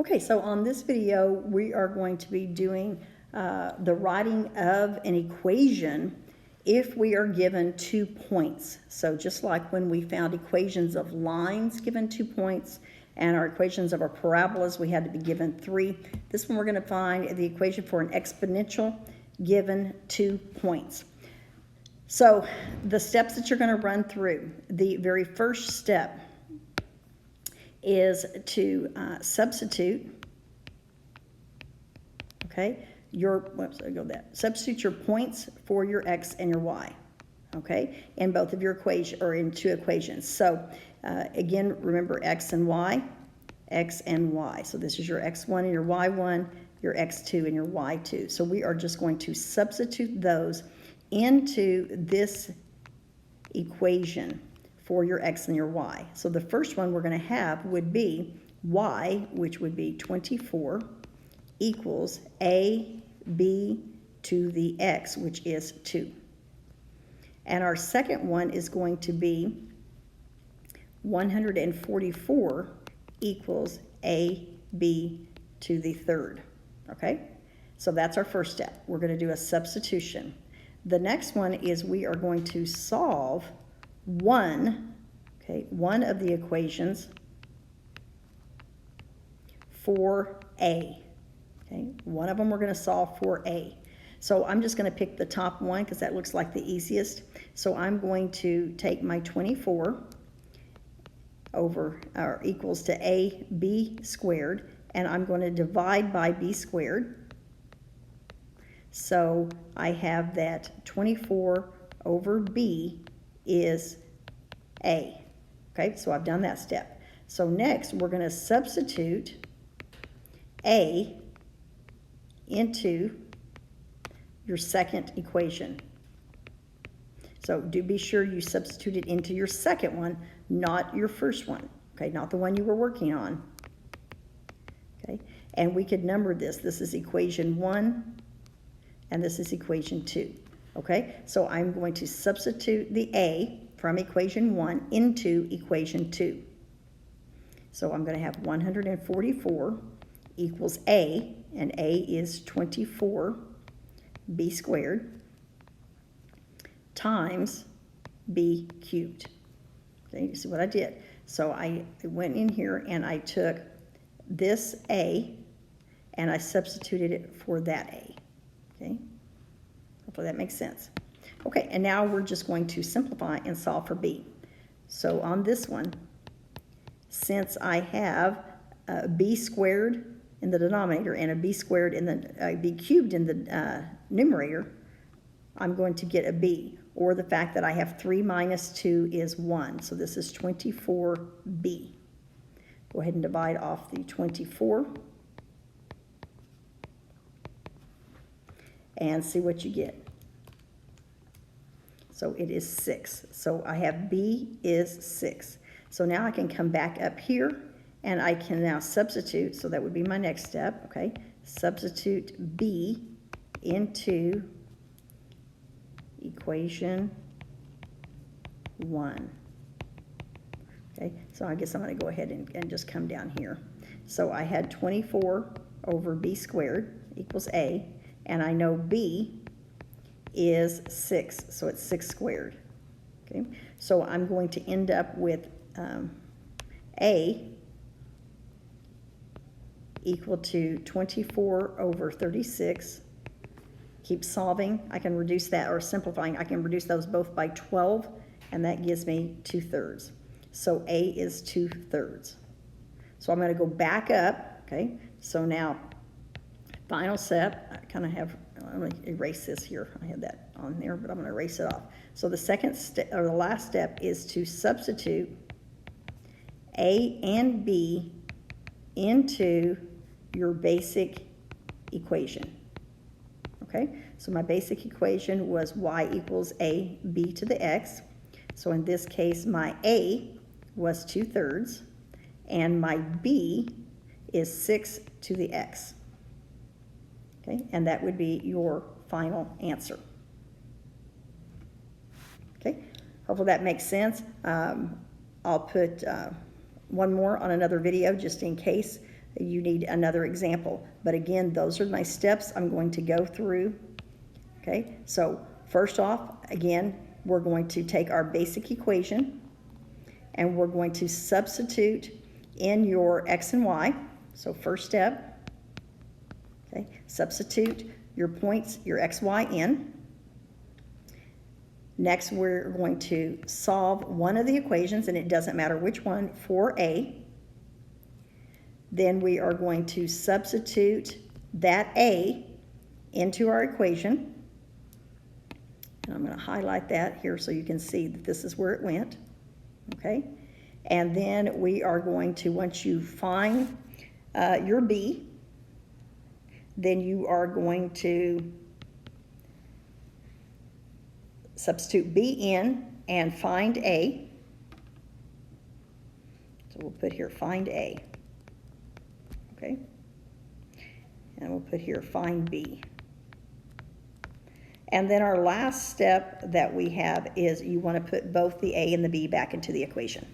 Okay, so on this video, we are going to be doing the writing of an equation if we are given 2 points. So just like when we found equations of lines given 2 points and our equations of our parabolas, we had to be given 3. This one we're going to find the equation for an exponential given 2 points. So the steps that you're going to run through, the very first step is to substitute, okay, substitute your points for your x and your y, okay, in both of your equation or in 2 equations. So again, remember x and y. So this is your x1 and your y1, your x2 and your y2. So we are just going to substitute those into this equation for your x and your y. So the first one we're going to have would be y, which would be 24, equals ab to the x, which is 2. And our second one is going to be 144 equals ab to the third. Okay? So that's our first step. We're going to do a substitution. The next one is we are going to solve one of the equations for a. Okay, one of them we're going to solve for a. So I'm just going to pick the top one because that looks like the easiest. So I'm going to take my 24 over or equals to ab squared, and I'm going to divide by b squared. So I have that 24 over b is a. Okay, so I've done that step. So next we're going to substitute a into your second equation. So do be sure you substitute it into your second one, not your first one. Okay, not the one you were working on. Okay, and we could number this. This is equation 1 and this is equation 2. Okay, so I'm going to substitute the a from equation 1 into equation 2. So I'm going to have 144 equals a, and a is 24 b squared times b cubed. Okay, you see what I did? So I went in here and I took this a and I substituted it for that a. Okay, hopefully that makes sense. Okay, and now we're just going to simplify and solve for b. So on this one, since I have b squared in the denominator and a b squared in the b cubed in the numerator, I'm going to get a b, or the fact that I have 3 minus 2 is 1. So this is 24b. Go ahead and divide off the 24 and see what you get. So it is 6. So I have b is 6. So now I can come back up here and I can now substitute. So that would be my next step. Okay, substitute b into equation 1. Okay, so I guess I'm going to go ahead and just come down here. So I had 24 over b squared equals a, and I know b is 6, so it's 6 squared. Okay, so I'm going to end up with a equal to 24 over 36. Keep solving. I can reduce that, or simplifying, I can reduce those both by 12, and that gives me 2/3. So a is 2/3. So I'm going to go back up. Okay, so now final step. I kind of have, I'm going to erase this here. I had that on there, but I'm going to erase it off. So the second step, or the last step, is to substitute a and b into your basic equation. Okay, so my basic equation was y equals a b to the x. So in this case, my a was 2/3, and my b is 6 to the x. Okay, and that would be your final answer. Okay, hopefully that makes sense. I'll put one more on another video just in case you need another example. But again, those are my steps I'm going to go through. Okay, so first off, again, we're going to take our basic equation and we're going to substitute in your x and y. So first step, okay, substitute your points, your x, y in. Next, we're going to solve one of the equations, and it doesn't matter which one, for a. Then we are going to substitute that a into our equation. And I'm going to highlight that here so you can see that this is where it went. Okay? And then we are going to, once you find your b, then you are going to substitute b in and find a. So we'll put here find a. Okay? And we'll put here find b. And then our last step that we have is you want to put both the a and the b back into the equation.